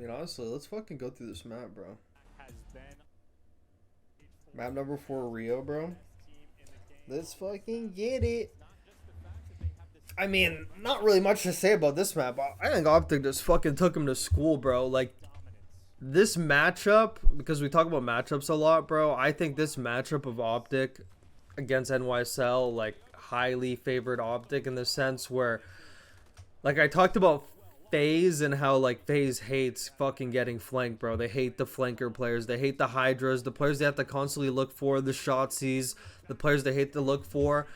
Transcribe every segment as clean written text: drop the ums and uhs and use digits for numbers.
I mean, honestly, let's fucking go through this map, bro. Map number 4, Rio, bro. Let's fucking get it. I mean, not really much to say about this map. I think OpTic just fucking took him to school, bro. Like, this matchup, because we talk about matchups a lot, bro. I think this matchup of OpTic against NYSL, like, highly favored OpTic in the sense where, like, I talked about FaZe and how, like, FaZe hates fucking getting flanked, bro. They hate the flanker players. They hate the Hydras, the players they have to constantly look for, the Shotzys, the players they hate to look for.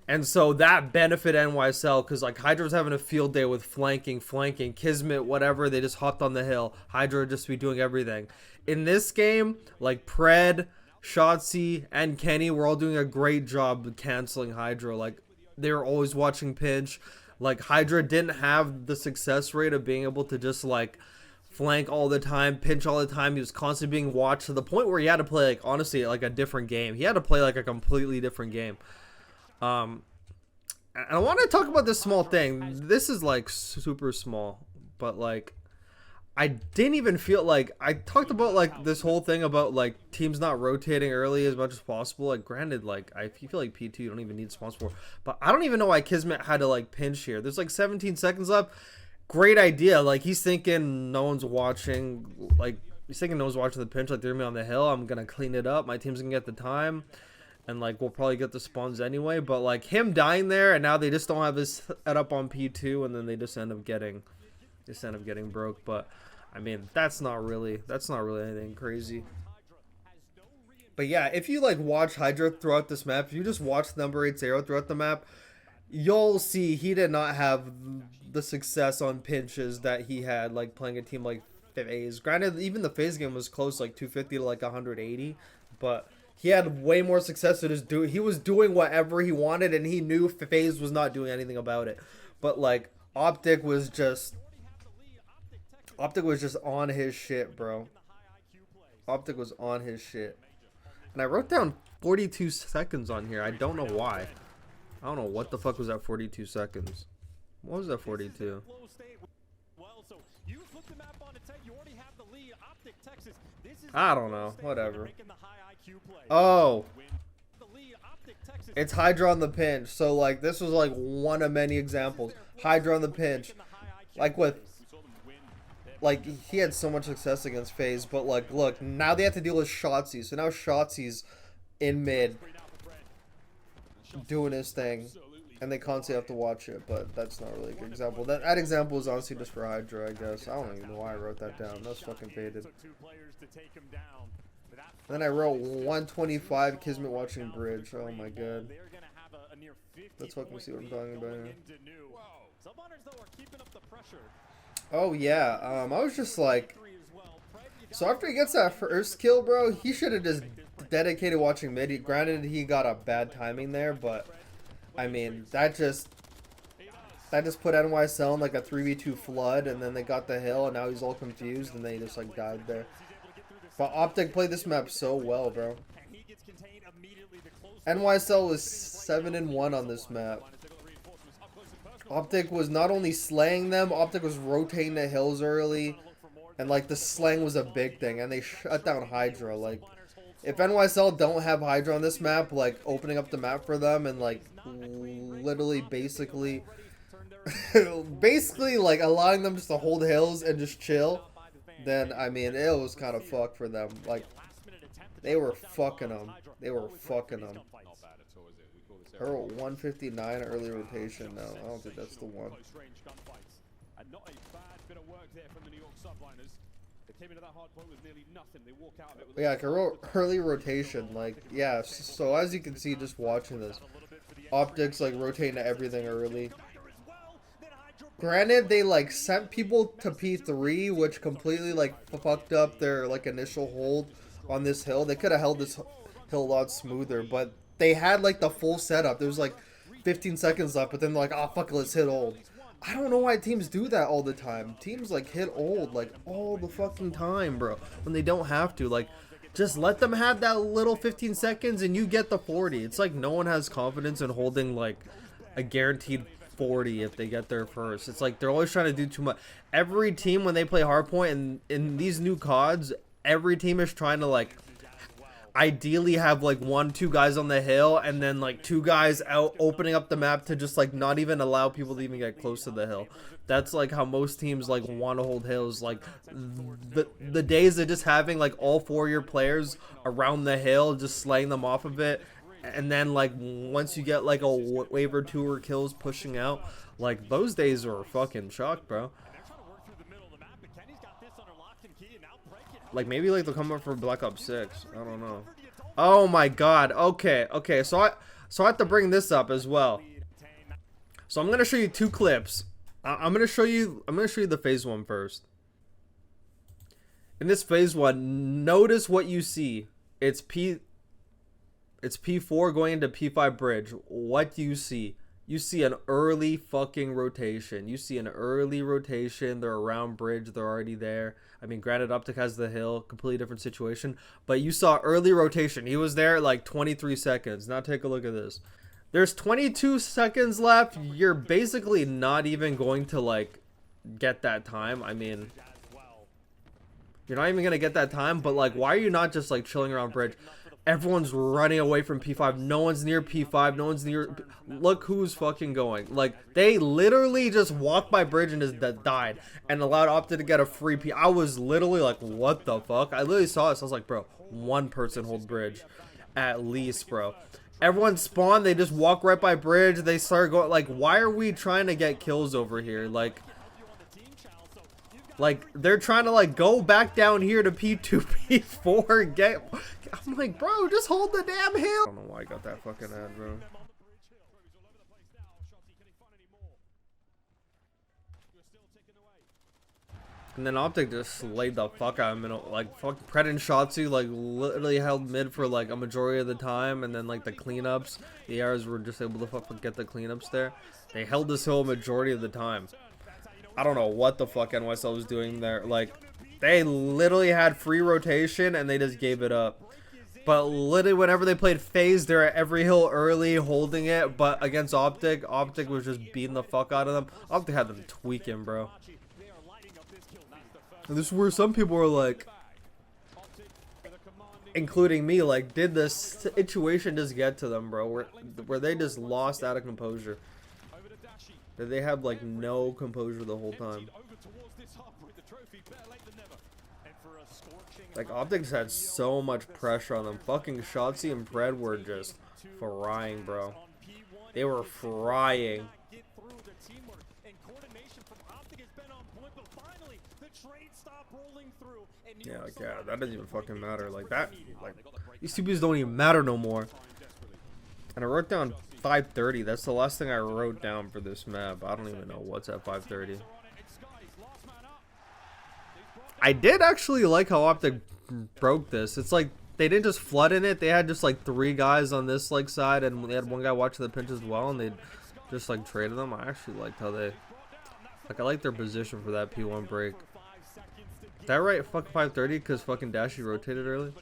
And so that benefit NYSL because, like, Hydra was having a field day with flanking, Kismet, whatever. They just hopped on the hill. Hydra would just be doing everything. In this game, like, Pred, Shotzzy, and Kenny were all doing a great job canceling Hydra. Like, they were always watching pinch. Like, Hydra didn't have the success rate of being able to just, like, flank all the time, pinch all the time. He was constantly being watched to the point where he had to play, like, honestly, like, a different game. He had to play, like, a completely different game. And I want to talk about this small thing. This is, like, super small, but, like, I didn't even feel like I talked about, like, this whole thing about, like, teams not rotating early as much as possible. Like, granted, like, I feel like P2 you don't even need spawns for, but I don't even know why Kismet had to, like, pinch here. There's, like, 17 seconds left. Great idea. Like, he's thinking no one's watching. Like, he's thinking no one's watching the pinch. Like, they're me on the hill. I'm gonna clean it up. My team's gonna get the time. And, like, we'll probably get the spawns anyway. But, like, him dying there, and now they just don't have his set up on P2, and then they just end up getting broke. But, I mean, that's not really anything crazy. But, yeah, if you, like, watch Hydra throughout this map, if you just watch number 8's arrow throughout the map, you'll see he did not have the success on pinches that he had, like, playing a team like FaZe. Granted, even the FaZe game was close, like, 250 to, like, 180, but he had way more success to just do. He was doing whatever he wanted, and he knew FaZe was not doing anything about it. But, like, OpTic was just on his shit, bro. OpTic was on his shit. And I wrote down 42 seconds on here. I don't know why. I don't know what the fuck was that 42 seconds. What was that 42? I don't know. Whatever. Oh. It's Hydra on the pinch. So, like, this was, like, one of many examples. Hydra on the pinch. Like, with... Like, he had so much success against FaZe. But, like, look. Now they have to deal with Shotzzy. So now Shotzi's in mid. Doing his thing. And they constantly have to watch it. But that's not really a good example. That example is honestly just for Hydra, I guess. I don't even know why I wrote that down. That's fucking faded. Then I wrote 125 Kismet watching bridge. Oh my god. Let's fucking see what I'm talking about here. Oh yeah, I was just like, so after he gets that first kill, bro, he should have just dedicated watching mid. Granted, he got a bad timing there, but I mean, that just put NYSL in like a 3v2 flood, and then they got the hill, and now he's all confused, and they just like died there. But OpTic played this map so well, bro. NYSL was 7-1 on this map. OpTic was not only slaying them, OpTic was rotating the hills early. And, like, the slang was a big thing. And they shut down Hydra. Like, if NYSL don't have Hydra on this map, like, opening up the map for them and, like, literally basically, like, allowing them just to hold hills and just chill, then, I mean, it was kind of fucked for them. Like, they were fucking them. They were fucking them. Her 159 early rotation. No, I don't think that's the one. Yeah, like early rotation. Like, yeah, so as you can see just watching this, OpTic's like rotating to everything early. Granted, they like sent people to P3, which completely like fucked up their like initial hold on this hill. They could have held this hill a lot smoother, but they had like the full setup. There was like 15 seconds left, but then they're like, oh fuck it, let's hit old. I don't know why teams do that all the time. Teams like hit old like all the fucking time, bro, when they don't have to. Like, just let them have that little 15 seconds and you get the 40. It's like no one has confidence in holding like a guaranteed 40 if they get there first. It's like they're always trying to do too much. Every team when they play hardpoint and in these new CODs, every team is trying to like ideally have like 1-2 guys on the hill and then like 2 guys out opening up the map to just like not even allow people to even get close to the hill. That's like how most teams like want to hold hills. Like the days of just having like all 4 of your players around the hill, just slaying them off of it, and then like once you get like a wave or 2 or kills pushing out, like those days are fucking shocked, bro. Like maybe like they'll come up for Black Ops 6. I don't know. Oh my god. Okay. So I have to bring this up as well. So I'm gonna show you 2 clips. I'm gonna show you the phase 1 first. In this phase 1, notice what you see. It's P4 going into P5 bridge. What do you see? You see an early fucking rotation. They're around bridge. They're already there. I mean, granted, OpTic has the hill. Completely different situation. But you saw early rotation. He was there like 23 seconds. Now take a look at this. There's 22 seconds left. You're basically not even going to like get that time. I mean, you're not even going to get that time. But like, why are you not just like chilling around bridge? Everyone's running away from P5. No one's near P5. No one's near. Look who's fucking going. Like, they literally just walked by bridge and just died and allowed OpTic to get a free P. I was literally like, what the fuck? I literally saw this. I was like, bro, 1 person hold bridge at least, bro. Everyone spawned. They just walk right by bridge. They start going. Like, why are we trying to get kills over here? Like they're trying to like go back down here to P2, P4, get. I'm like, bro, just hold the damn hill. I don't know why I got that fucking ad, bro. And then OpTic just slayed the fuck out of him. Like, fuck, Pred and Shotzzy, like, literally held mid for, like, a majority of the time. And then, like, the cleanups, the ARs were just able to fucking get the cleanups there. They held this hill a majority of the time. I don't know what the fuck NYSL was doing there. Like, they literally had free rotation and they just gave it up. But literally whenever they played phase, they're at every hill early, holding it. But against OpTic, OpTic was just beating the fuck out of them. OpTic had them tweaking, bro. And this is where some people were like, including me, like, did this situation just get to them, bro? Where they just lost out of composure. That they had like no composure the whole time. Like, OpTic just had so much pressure on them. Fucking Shotzzy and Pred were just frying, bro. They were frying. Yeah, like, yeah, that doesn't even fucking matter. Like, that, like, these TPs don't even matter no more. And I wrote down 530. That's the last thing I wrote down for this map. I don't even know what's at 530. I did actually like how OpTic broke this. It's like they didn't just flood in it. They had just like 3 guys on this like side, and they had 1 guy watching the pinch as well, and they just like traded them. I actually liked how they, like, I like their position for that P1 break. Did I write fucking 530 because fucking Dashy rotated early?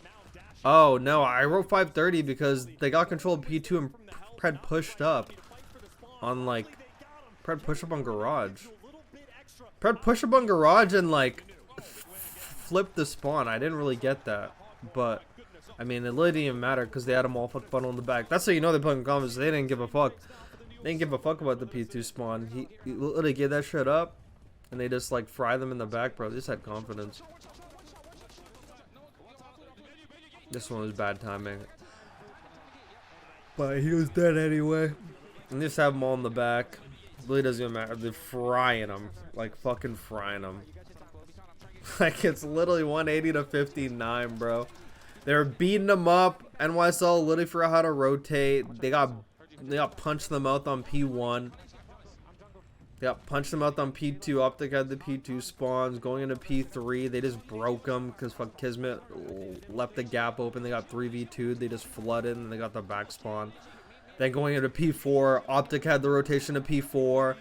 Oh no, I wrote 530 because they got control of P2 and Pred pushed up on like Pred pushed up on garage. Pred pushed up on garage and like flipped the spawn. I didn't really get that, but I mean, it really didn't even matter because they had them all funnel in the back. That's how you know they're playing confidence. They didn't give a fuck. They didn't give a fuck about the P2 spawn. He literally gave that shit up, and they just like fry them in the back, bro. They just had confidence. This one was bad timing, but he was dead anyway. And just have them all in the back. Really doesn't even matter. They're frying them, like fucking frying them. Like, it's literally 180 to 59, bro. They're beating them up. NYSL literally forgot how to rotate. They got punched in the mouth on P1. They got punched in the mouth on P2. OpTic had the P2 spawns. Going into P3, they just broke them because fuck Kismet left the gap open. They got 3v2'd. They just flooded and they got the back spawn. Then going into P4, OpTic had the rotation to P4.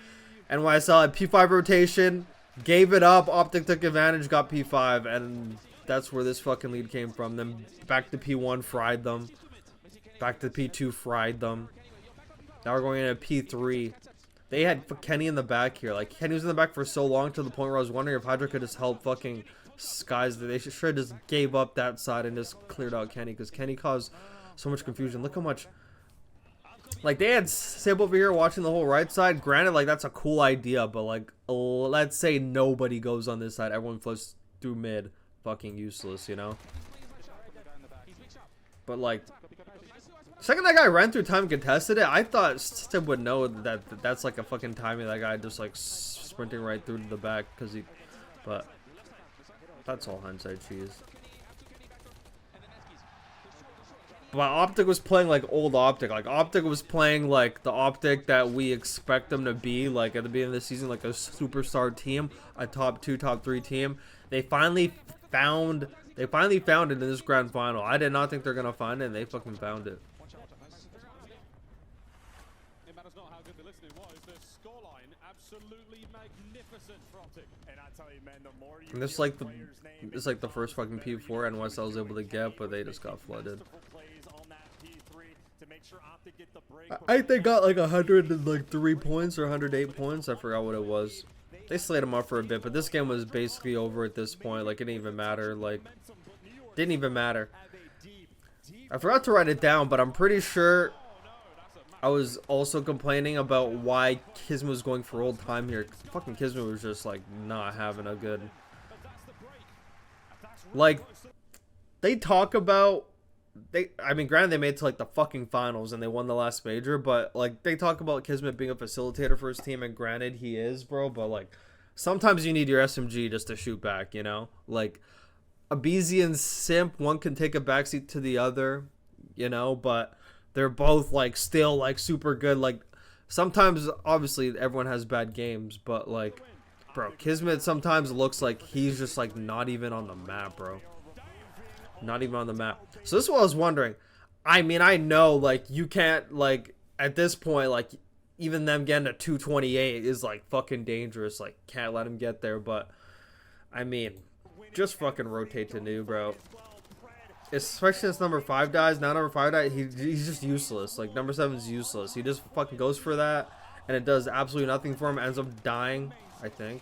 NYSL had P5 rotation. Gave it up. OpTic took advantage, got P5, and that's where this fucking lead came from. Then back to P1, fried them. Back to P2, fried them. Now we're going into P3. They had Kenny in the back here. Like, Kenny was in the back for so long to the point where I was wondering if Hydra could just help fucking Skies. They should have just gave up that side and just cleared out Kenny, because Kenny caused so much confusion. Look how much... Like, they had Sib over here watching the whole right side. Granted, like, that's a cool idea, but, like, let's say nobody goes on this side. Everyone floats through mid. Fucking useless, you know? But, like... Second that guy ran through time and contested it, I thought Sib would know that that's like a fucking timing. That guy just like sprinting right through to the back because he, but that's all hindsight cheese. But OpTic was playing like old OpTic. Like OpTic was playing like the OpTic that we expect them to be, like at the beginning of the season, like a superstar team, a top 2, top 3 team. They finally found it in this grand final. I did not think they're gonna find it, and they fucking found it. And this like it's like the first fucking P4 NYSL was able to get, but they just got flooded. I think they got like 103 points or 108 points. I forgot what it was. They slayed them up for a bit, but this game was basically over at this point. Like, it didn't even matter. Like, didn't even matter. I forgot to write it down, but I'm pretty sure I was also complaining about why Kismet was going for old time here. Fucking Kismet was just, like, not having a good... Like, they talk about... I mean, granted, they made it to, like, the fucking finals and they won the last major, but, like, they talk about Kismet being a facilitator for his team, and granted, he is, bro, but, like, sometimes you need your SMG just to shoot back, you know? Like, a BZ and Simp, one can take a backseat to the other, you know, but they're both, like, still, like, super good. Like, sometimes, obviously, everyone has bad games, but, like, bro, Kismet sometimes looks like he's just, like, not even on the map, bro. Not even on the map. So this is what I was wondering. I mean, I know, like, you can't, like, at this point, like, even them getting a 228 is, like, fucking dangerous. Like, can't let him get there, but, I mean, just fucking rotate to new, bro. Especially since number 5 dies. Now number 5 dies, he's just useless. Like, number 7's useless. He just fucking goes for that, and it does absolutely nothing for him. Ends up dying, I think.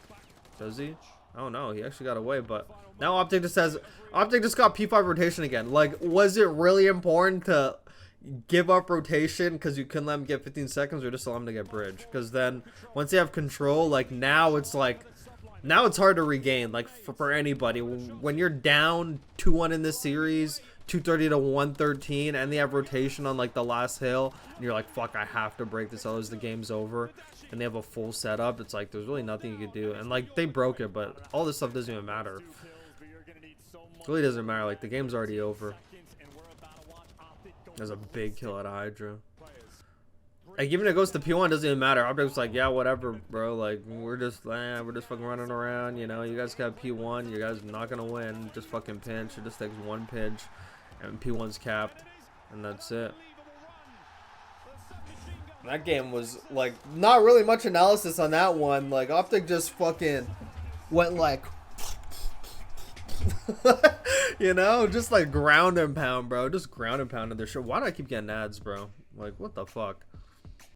Does he? Oh, no, he actually got away, but... Now OpTic just says, OpTic just got P5 rotation again. Like, was it really important to give up rotation because you couldn't let him get 15 seconds, or just allow him to get bridge? Because then once they have control, like, now it's like, now it's hard to regain, like, for anybody. When you're down 2-1 in this series, 230 to 113, and they have rotation on, like, the last hill, and you're like, fuck, I have to break this, otherwise the game's over. And they have a full setup. It's like, there's really nothing you could do. And, like, they broke it, but all this stuff doesn't even matter. It really doesn't matter. Like, the game's already over. There's a big kill out of Hydra. Like, even if it goes to P1, it doesn't even matter. OpTic's like, yeah, whatever, bro. Like, we're just fucking running around. You know, you guys got P1. You guys are not gonna win. Just fucking pinch. It just takes one pinch, and P1's capped, and that's it. That game was, like, not really much analysis on that one. Like, OpTic just fucking went, like, you know, just, like, ground and pound, bro. Just ground and pound in their shit. Why do I keep getting ads, bro? Like, what the fuck?